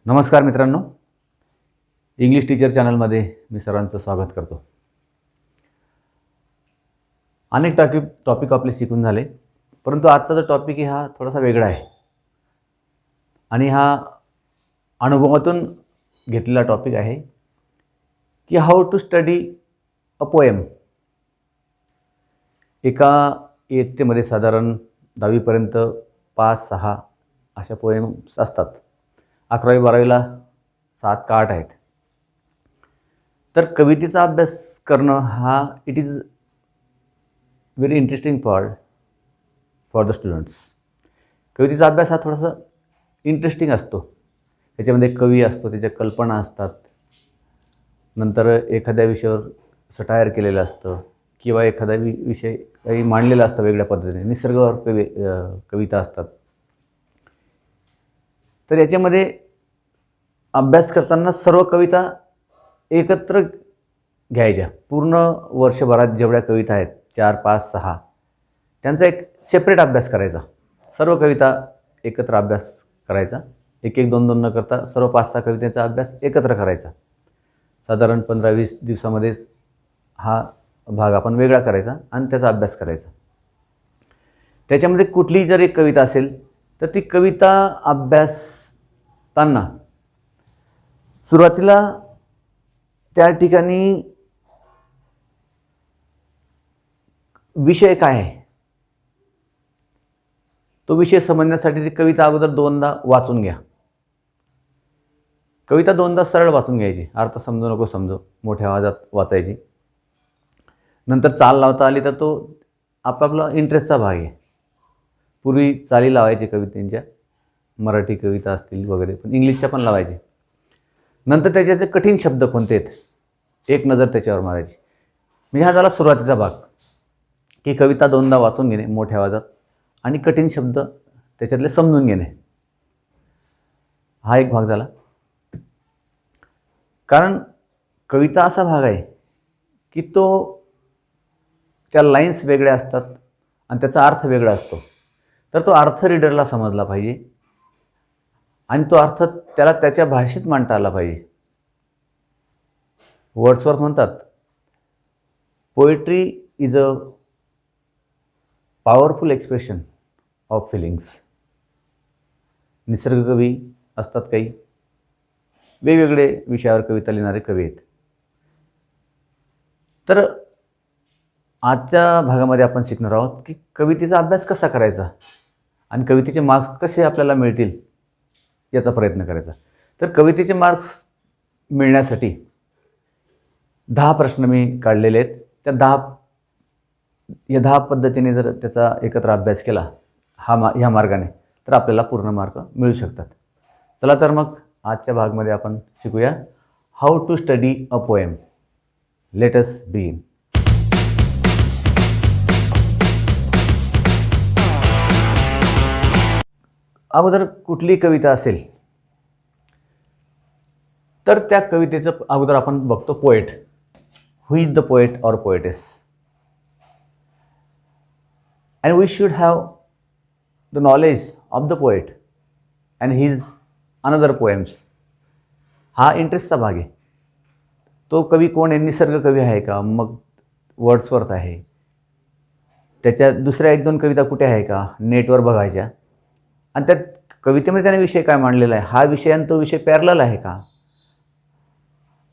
नमस्कार मित्रांनो, English teacher चॅनलमध्ये मी सर्वांचं स्वागत करतो. अनेक टॉपिक आपले शिकून झाले, परंतु आजचा जो टॉपिक आहे हा थोडासा वेगळा आहे आणि हा अनुभवातून घेतलेला टॉपिक आहे की how to study a poem. एका इयत्तेमध्ये साधारण 10वीपर्यंत 5-6 अशा पोएम्स असतात. 11वी-12वीला 7 का 8 आहेत. तर कवितेचा अभ्यास करणं हा it is very interesting part for the students. कवितेचा अभ्यास हा थोडासा इंटरेस्टिंग असतो. त्याच्यामध्ये कवी असतो, त्याच्या कल्पना असतात, नंतर एखाद्या विषयावर सटायर केलेलं असतं किंवा एखादा विषय काही मांडलेला असतं वेगळ्या पद्धतीने, निसर्गावर कविता असतात. तर याच्यामध्ये अभ्यास करताना सर्व कविता एकत्र घ्यायच्या. पूर्ण वर्षभरात जेवढ्या कविता आहेत 4, 5, 6 त्यांचा एक सेपरेट अभ्यास करायचा. सर्व कविता एकत्र अभ्यास करायचा. 1-1, 2-2 न करता सर्व 5-6 कवितेचा अभ्यास एकत्र करायचा. साधारण 15-20 दिवसामध्येच हा भाग आपण वेगळा करायचा आणि त्याचा अभ्यास करायचा. त्याच्यामध्ये कुठलीही जर एक कविता असेल तर ती कविता अभ्यासताना सुरुवातीला त्या ठिकाणी विषय काय आहे तो विषय समजण्यासाठी ती कविता अगोदर 2दा वाचून घ्या. कविता 2दा सरळ वाचून घ्यायची, अर्थ समजू नको समजू, मोठ्या आवाजात वाचायची. नंतर चाल लावता आली तर तो आपापला इंटरेस्टचा भाग आहे. पूर्वी चाली लावायची कवितेंच्या, मराठी कविता असतील वगैरे, पण इंग्लिशच्या पण लावायची. नंतर त्याच्यात कठीण शब्द कोणते आहेत एक नजर त्याच्यावर मारायची. म्हणजे हा झाला सुरुवातीचा भाग की कविता 2दा वाचून घेणे मोठ्या आवाजात आणि कठीण शब्द त्याच्यातले समजून घेणे. हा एक भाग झाला. कारण कविता असा भाग आहे की तो त्या लाईन्स वेगळ्या असतात आणि त्याचा अर्थ वेगळा असतो. तर तो अर्थ रीडरला समजला पाहिजे आणि तो अर्थ त्याला त्याच्या भाषेत मांडता आला पाहिजे. वर्ड्सवर्थ म्हणतात, poetry is a powerful expression of feelings. निसर्गकवी असतात, काही वेगवेगळे विषयावर कविता लिहिणारे कवी आहेत. तर आजच्या भागामध्ये आपण शिकणार आहोत की कवितेचा अभ्यास कसा करायचा आणि कवितेचे मार्क्स कसे आपल्याला मिळतील याचा प्रयत्न करायचा. तर कवितेचे मार्क्स मिळण्यासाठी 10 प्रश्न मी काढलेले आहेत. त्या 10 पद्धतीने जर त्याचा एकत्र अभ्यास केला ह्या मार्गाने तर आपल्याला पूर्ण मार्क मिळू शकतात. चला तर मग आजच्या भागामध्ये आपण शिकूया how to study a poem. Let us begin. अगोदर कुठली कविता असेल तर त्या कवितेचं अगोदर आपण बघतो poet. Who is the poet or poetess. And we should have the knowledge of the poet and his another poems. हा इंटरेस्टचा भाग आहे. तो कवी कोण आहे? निसर्ग कवी आहे का? मग वर्ड्सवर्थ आहे. त्याच्या दुसऱ्या 1-2 कविता कुठे आहे का? नेटवर बघायच्या आणि त्या कवितेमध्ये त्याने विषय काय मांडलेला आहे, हा विषय आणि तो विषय पॅरलल आहे का,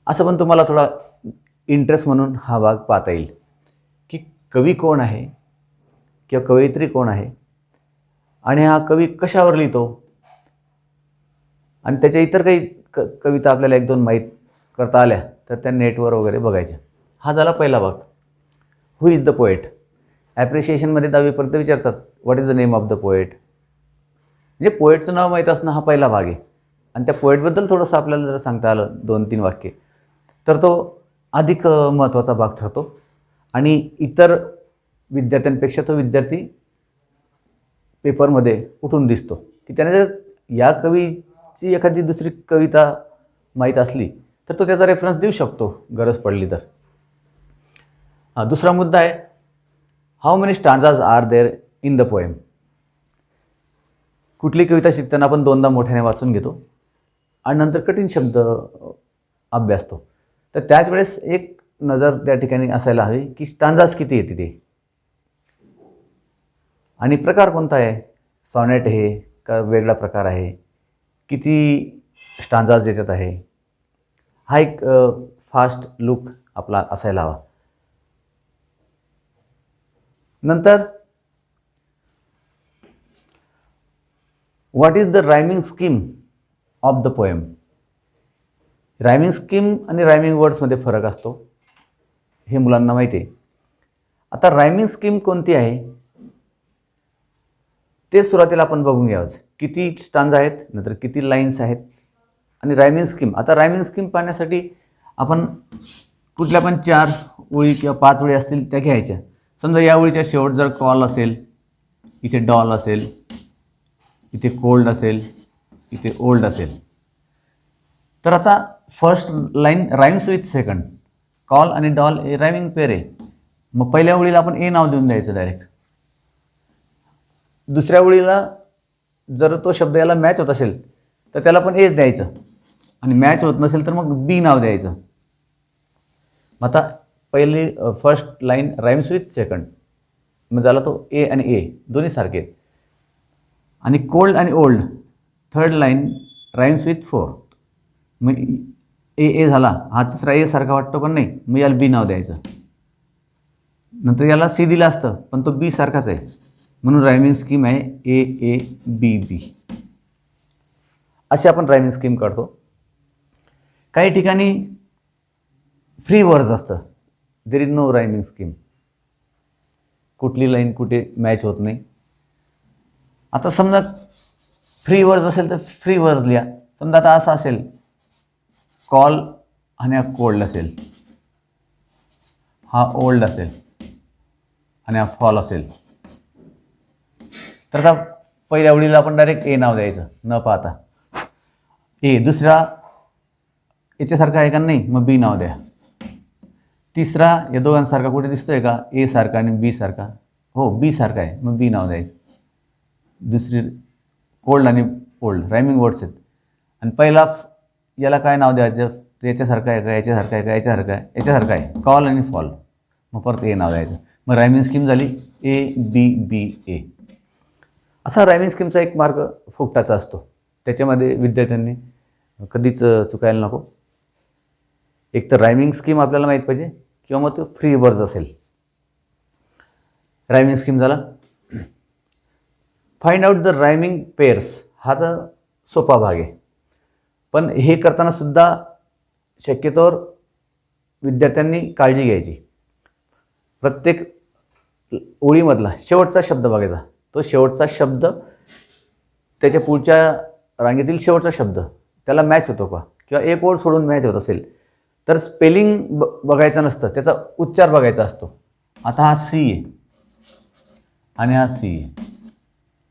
असं पण तुम्हाला थोडा इंटरेस्ट म्हणून हा भाग पाहता येईल की कवी कोण आहे किंवा कवयित्री कोण आहे आणि हा कवी कशावर लिहितो आणि त्याच्या इतर काही कविता आपल्याला 1-2 माहीत करता आल्या तर त्या नेटवर वगैरे बघायच्या. हा झाला पहिला भाग. हु इज द पोएट. ॲप्रिशिएशनमध्ये 10वीपर्यंत विचारतात what is the name of the poet. म्हणजे पोएटचं नाव माहीत असणं हा पहिला भाग आहे आणि त्या पोएटबद्दल थोडंसं आपल्याला जर सांगता आलं 2-3 वाक्य तर तो अधिक महत्त्वाचा भाग ठरतो आणि इतर विद्यार्थ्यांपेक्षा तो विद्यार्थी पेपरमध्ये उठून दिसतो की त्याने जर या कवीची एखादी दुसरी कविता माहीत असली तर तो त्याचा रेफरन्स देऊ शकतो गरज पडली तर. दुसरा मुद्दा आहे how many stanzas are there in the poem. कुठली कविता शिकताना आपण 2दा मोठ्याने वाचून घेतो आणि नंतर कठीण शब्द अभ्यासतो. तर त्याच वेळेस एक नजर त्या ठिकाणी असायला हवी की स्टांजास किती येते ते आणि प्रकार कोणता आहे, सॉनेट आहे का वेगळा प्रकार आहे, किती स्टांजास याच्यात आहे, हा एक फास्ट लुक आपला असायला हवा. नंतर what is the rhyming scheme of the poem. Rhyming scheme आणि रायमिंग वर्ड्समध्ये फरक असतो, हे मुलांना माहिती आहे. आता रायमिंग स्कीम कोणती आहे ते सुरुवातीला आपण बघून घ्यावंच. किती स्टांजा आहेत, नंतर किती लाईन्स आहेत आणि रायमिंग स्कीम. आता रायमिंग स्कीम पाहण्यासाठी आपण कुठल्या पण 4 ओळी किंवा 5 ओळी असतील त्या घ्यायच्या. समजा या ओळीच्या शेवट जर कॉल असेल, इथे डॉल असेल, इथे कोल्ड असेल, इथे ओल्ड असेल, तर आता first line rhymes with second. Call आणि डॉल हे रायमिंग पेअर आहे. मग पहिल्या ओळीला आपण ए नाव देऊन द्यायचं डायरेक्ट. दुसऱ्या ओळीला जर तो शब्द याला मॅच होत असेल तर त्याला पण एच द्यायचं आणि मॅच होत नसेल तर मग बी नाव द्यायचं. आता पहिली first line rhymes with second, मग झाला तो ए आणि ए दोन्ही सारखे आहेत. आणि कोल्ड आणि old third line rhymes with fourth, मग ए ए झाला, हा तिसरा ए सारखा वाटतो पण नाही, मग याला बी नाव द्यायचं. नंतर याला सी दिलं असतं पण तो बी सारखाच आहे, म्हणून रायमिंग स्कीम आहे ए ए बी बी. अशी आपण रायमिंग स्कीम काढतो. काही ठिकाणी फ्री वर्ड्स असतं, there is no rhyming scheme, कुठली लाईन कुठे मॅच होत नाही. आता समजा फ्री वर्ड्स असेल तर फ्री वर्ड्स लिहा. समजा आता असं असेल, कॉल आणि हा कोल्ड असेल, हा ओल्ड असेल आणि हा फॉल असेल, तर आता पहिल्या ओळीला आपण डायरेक्ट ए नाव द्यायचं न पाहता. ए दुसरा याच्यासारखा आहे का नाही, मग बी नाव द्या. तिसरा या दोघांसारखा कुठे दिसतोय का, ए सारखा आणि बी सारखा, हो बी सारखा आहे, मग बी नाव द्यायचं. दुसरी कोल्ड आणि ओल्ड रायमिंग वर्ड्स आहेत. आणि पहिला याला काय नाव द्यायचं, याच्यासारखं आहे का, याच्यासारखं आहे का, याच्यासारखं आहे, याच्यासारखं आहे, कॉल आणि फॉल, मग परत ए नाव द्यायचं. मग रायमिंग स्कीम झाली ए बी बी ए. असा रायमिंग स्कीमचा एक मार्ग फुकटाचा असतो, त्याच्यामध्ये विद्यार्थ्यांनी कधीच चुकायला नको. एक तर रायमिंग स्कीम आपल्याला माहीत पाहिजे किंवा मग तो फ्री वर्ड्स असेल. रायमिंग स्कीम झाला. Find out the rhyming pairs, हा तर सोपा भाग आहे, पण हे करताना सुद्धा शक्यतोवर विद्यार्थ्यांनी काळजी घ्यायची. प्रत्येक ओळीमधला शेवटचा शब्द बघायचा, तो शेवटचा शब्द त्याच्या पुढच्या रांगेतील शेवटचा शब्द त्याला मॅच होतो का, किंवा एक ओळ सोडून मॅच होत असेल तर स्पेलिंग बघायचं नसतं, त्याचा उच्चार बघायचा असतो. आता हा सी आहे आणि हा सी आहे,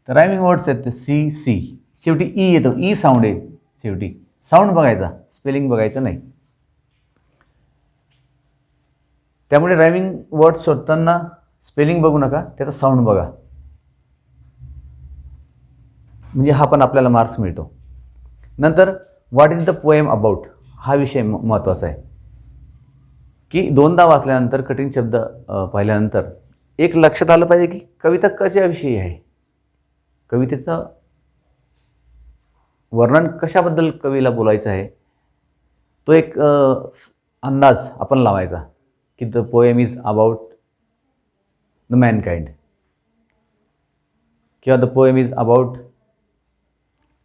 तर रायमिंग वर्ड्स आहेत ते सी सी, शेवटी ई येतो, ई साऊंड आहे शेवटी, साऊंड बघायचा, स्पेलिंग बघायचं नाही. त्यामुळे रायमिंग वर्ड्स शोधताना स्पेलिंग बघू नका, त्याचा साऊंड बघा, म्हणजे हा पण आपल्याला मार्क्स मिळतो. नंतर what is the poem about, हा विषय महत्त्वाचा आहे की दोनदा वाचल्यानंतर, कठीण शब्द पाहिल्यानंतर एक लक्षात आलं पाहिजे की कविता कशाविषयी आहे, कवितेचं वर्णन कशाबद्दल कवीला बोलायचं आहे, तो एक अंदाज आपण लावायचा की the poem is about the mankind, किंवा the poem is about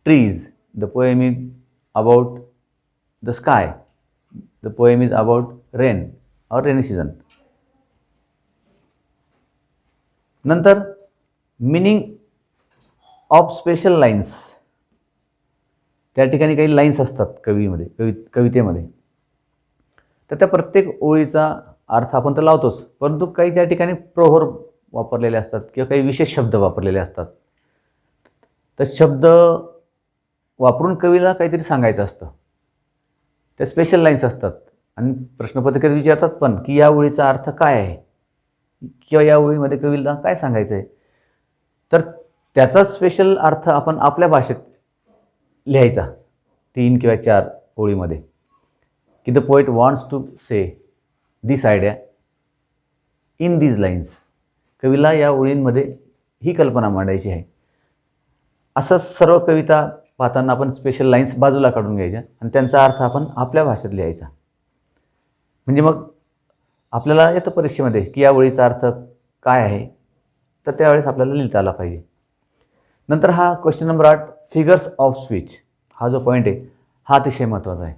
trees, the poem is about the sky, the poem is about rain or rainy season. नंतर मीनिंग ऑफ स्पेशल लाईन्स, त्या ठिकाणी काही लाईन्स असतात कवितेमध्ये, तर त्या प्रत्येक ओळीचा अर्थ आपण तर लावतोच, परंतु काही त्या ठिकाणी प्रोहोर वापरलेले असतात किंवा काही विशेष शब्द वापरलेले असतात. तर शब्द वापरून कवीला काहीतरी सांगायचं असतं, त्या स्पेशल लाईन्स असतात. आणि प्रश्नपत्रिकेत विचारतात पण की या ओळीचा अर्थ काय आहे किंवा या ओळीमध्ये कवीला काय सांगायचं आहे, तर त्याचा स्पेशल अर्थ आपण आपल्या भाषेत लिहायचा. 3 किंवा 4 ओळीमध्ये की the poet wants to say this idea in these lines. कवीला या ओळींमध्ये ही कल्पना मांडायची आहे. असं सर्व कविता पाहताना आपण स्पेशल लाईन्स बाजूला काढून घ्यायच्या आणि त्यांचा अर्थ आपण आपल्या भाषेत लिहायचा. म्हणजे मग आपल्याला येतं परीक्षेमध्ये की या ओळीचा अर्थ काय आहे, तर त्यावेळेस आपल्याला लिहिता आला पाहिजे. नंतर हा question number 8 figures of speech, हा जो पॉईंट आहे हा अतिशय महत्त्वाचा आहे.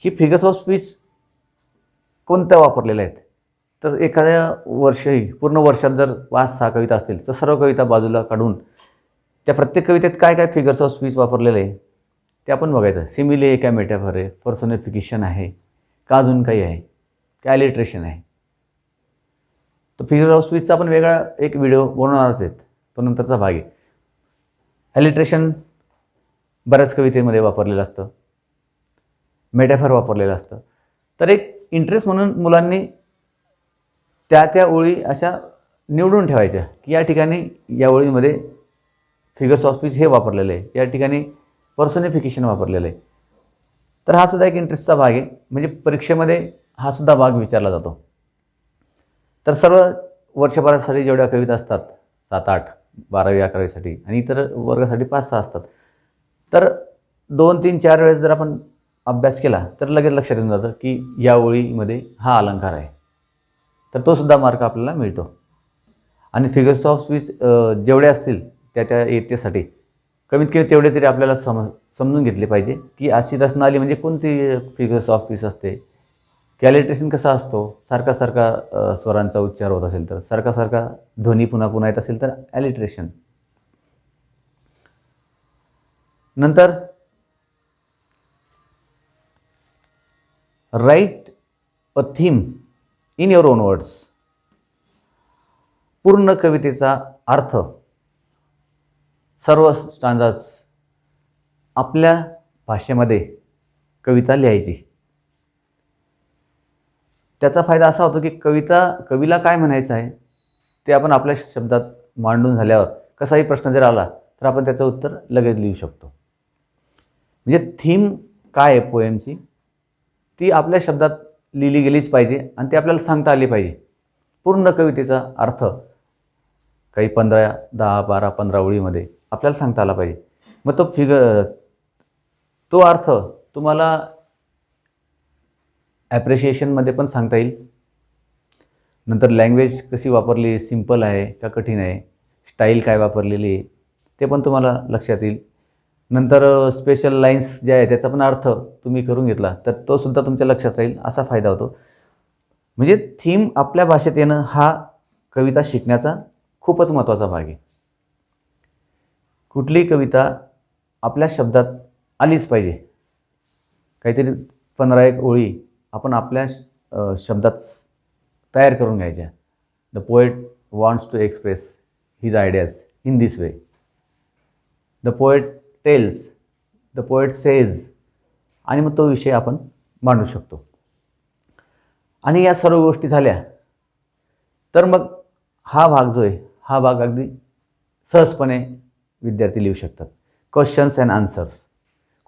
ही फिगर्स ऑफ स्पीच कोणत्या वापरलेल्या आहेत, तर एखाद्या पूर्ण वर्षात जर 5-6 कविता असतील तर सर्व कविता बाजूला काढून त्या प्रत्येक कवितेत काय काय फिगर्स ऑफ स्पीच वापरलेले आहे ते आपण बघायचं. सिमिले आहे का मेटाफर आहे, पर्सोनिफिकेशन आहे का अजून काही आहे, का ॲलिट्रेशन आहे. तर फिगर्स ऑफ स्पीचचा आपण वेगळा एक व्हिडिओ बनवणारच आहेत, तो नंतरचा भाग आहे. ॲलिट्रेशन बऱ्याच कवितेमध्ये वापरलेलं असतं, मेटाफर वापरलेलं असतं. तर एक इंटरेस्ट म्हणून मुलांनी त्या ओळी अशा निवडून ठेवायच्या की या ठिकाणी या ओळीमध्ये फिगर्स ऑफ स्पीच हे वापरलेलं आहे, या ठिकाणी पर्सोनिफिकेशन वापरलेलं आहे. तर हा सुद्धा एक इंटरेस्टचा भाग आहे. म्हणजे परीक्षेमध्ये हा सुद्धा भाग विचारला जातो. तर सर्व वर्षभरासाठी जेवढ्या कविता असतात 7-8 12वी 11वीसाठी आणि इतर वर्गासाठी 5-6 असतात, तर 2-3-4 वेळेस जर आपण अभ्यास केला तर लगेच लक्षात येऊन जातं की या ओळीमध्ये हा अलंकार आहे, तर तो सुद्धा मार्क आपल्याला मिळतो. आणि फिगर्स ऑफ स्पीच जेवढे असतील त्या येतेसाठी कमीत कमी तेवढे तरी आपल्याला समजून घेतले पाहिजे की अशी रचना आली म्हणजे कोणती फिगर्स ऑफ स्पीच असते, ॲलिट्रेशन कसा असतो, सारखा स्वरांचा उच्चार होत असेल तर, सारखा ध्वनी पुन्हा पुन्हा येत असेल तर ॲलिट्रेशन. नंतर right a theme in your on words, पूर्ण कवितेचा अर्थ सर्व स्टांजाज आपल्या भाषेमध्ये कविता लिहायची. त्याचा फायदा असा होतो की कवीला काय म्हणायचं आहे ते आपण आपल्या शब्दात मांडून झाल्यावर कसाही प्रश्न जर आला तर आपण त्याचं उत्तर लगेच लिहू शकतो. म्हणजे थीम काय आहे पोएमची ती आपल्या शब्दात लिहिली गेलीच पाहिजे आणि ती आपल्याला सांगता आली पाहिजे. पूर्ण कवितेचा अर्थ काही 15, 10, 12, 15 ओळीमध्ये आपल्याला सांगता आला पाहिजे. मग तो अर्थ तुम्हाला ॲप्रिशिएशनमध्ये पण सांगता येईल. नंतर लँग्वेज कशी वापरली, सिम्पल आहे का कठीण आहे, स्टाईल काय वापरलेली आहे ते पण तुम्हाला लक्षात येईल. नंतर स्पेशल लाईन्स जे आहे त्याचा पण अर्थ तुम्ही करून घेतला तर तो सुद्धा तुमच्या लक्षात राहील, असा फायदा होतो. म्हणजे थीम आपल्या भाषेत येणं हा कविता शिकण्याचा खूपच महत्त्वाचा भाग आहे. कुठलीही कविता आपल्या शब्दात आलीच पाहिजे. काहीतरी 15-1 ओळी आपण आपल्या शब्दात तयार करून घ्यायच्या. The poet wants to express his ideas in this way. The poet tells, the poet says, आणि मग तो विषय आपण मांडू शकतो. आणि या सर्व गोष्टी झाल्या तर मग हा भाग जो आहे हा भाग अगदी सहजपणे विद्यार्थी लिहू शकतात. क्वेश्चन्स अँड आन्सर्स,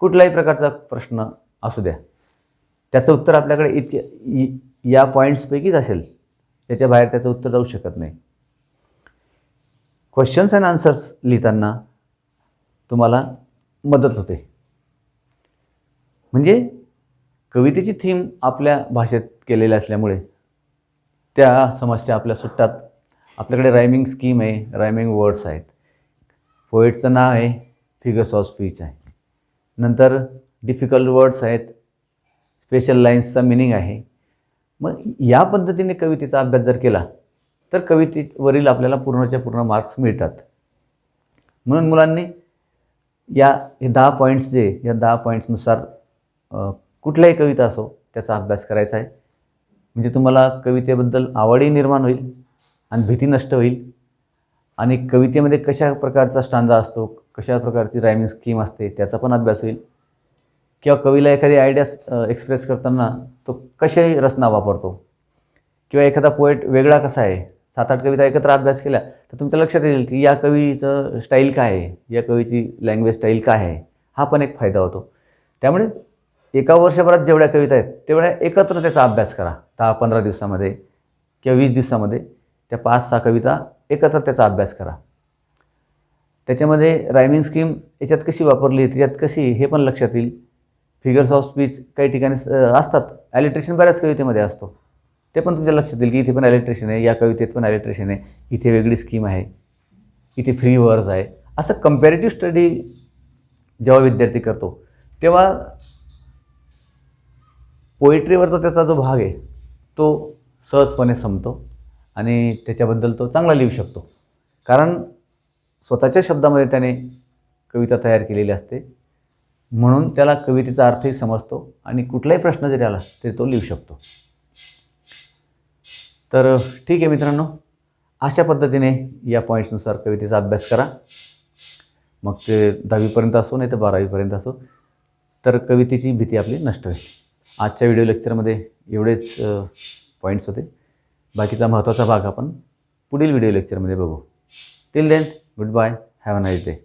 कुठल्याही प्रकारचा प्रश्न असू द्या त्याचं उत्तर आपल्याकडे या पॉईंट्सपैकीच असेल, याच्या बाहेर त्याचं उत्तर जाऊ शकत नाही. क्वेश्चन्स अँड आन्सर्स लिहिताना तुम्हाला मदत होते. म्हणजे कवितेची थीम आपल्या भाषेत केलेली असल्यामुळे त्या समस्या आपल्या सुटतात. आपल्याकडे रायमिंग स्कीम आहे, रायमिंग वर्ड्स आहेत, पोएटचं नाव आहे, फिगर्स ऑफ स्पीच आहे, नंतर डिफिकल्ट वर्ड्स आहेत, स्पेशल लाईन्सचा मिनिंग आहे. मग या पद्धतीने कवितेचा अभ्यास जर केला तर कवितेवरील आपल्याला पूर्णच्या पूर्ण मार्क्स मिळतात. म्हणून मुलांनी हे 10 पॉईंट्स या 10 पॉईंट्सनुसार कुठल्याही कविता असो त्याचा अभ्यास करायचा आहे. म्हणजे तुम्हाला कवितेबद्दल आवडही निर्माण होईल आणि भीती नष्ट होईल. आणि कवितेमध्ये कशा प्रकारचा स्टांजा असतो, कशा प्रकारची रायमिंग स्कीम असते त्याचा पण अभ्यास होईल. किंवा कवीला एखादी आयडिया एक्सप्रेस करताना तो कशाही रचना वापरतो, किंवा एखादा पोएट वेगळा कसा आहे. 7-8 कविता एकत्र अभ्यास केल्या तर तुमच्या लक्षात येईल की या कवीचं स्टाईल काय आहे, या कवीची लँग्वेज स्टाईल काय आहे, हा पण एक फायदा होतो. त्यामुळे एका वर्षभरात जेवढ्या कविता आहेत तेवढ्या एकत्र त्याचा अभ्यास करा. 10-15 दिवसामध्ये किंवा 20 दिवसामध्ये त्या 5-6 कविता एकत्र त्याचा अभ्यास करा. त्याच्यामध्ये रायमिंग स्कीम याच्यात कशी वापरली, त्याच्यात कशी हे पण लक्षात येईल. फिगर्स ऑफ स्पीच काही ठिकाणी असतात. ॲलिट्रेशन बऱ्याच कवितेमध्ये असतो. ते पण तुमच्या लक्षात येईल की इथे पण ॲलिट्रेशन आहे, या कवितेत पण ॲलिट्रेशन आहे, इथे वेगळी स्कीम आहे, इथे फ्री वर्ड्स आहे. असं कंपॅरेटिव्ह स्टडी जेव्हा विद्यार्थी करतो तेव्हा पोएट्रीवरचा त्याचा जो भाग आहे तो सहजपणे संपतो आणि त्याच्याबद्दल तो चांगला लिहू शकतो. कारण स्वतःच्या शब्दामध्ये त्याने कविता तयार केलेली असते, म्हणून त्याला कवितेचा अर्थही समजतो आणि कुठलाही प्रश्न जरी आला तरी तो लिहू शकतो. तर ठीक आहे मित्रांनो, अशा पद्धतीने या पॉईंट्सनुसार कवितेचा अभ्यास करा. मग ते 10वीपर्यंत असो नाही तर 12वीपर्यंत असो, तर कवितेची भीती आपली नष्ट होईल. आजच्या व्हिडिओ लेक्चरमध्ये एवढेच पॉईंट्स होते. बाकीचा महत्त्वाचा भाग आपण पुढील व्हिडिओ लेक्चरमध्ये बघू. Till then, good bye, have a nice day.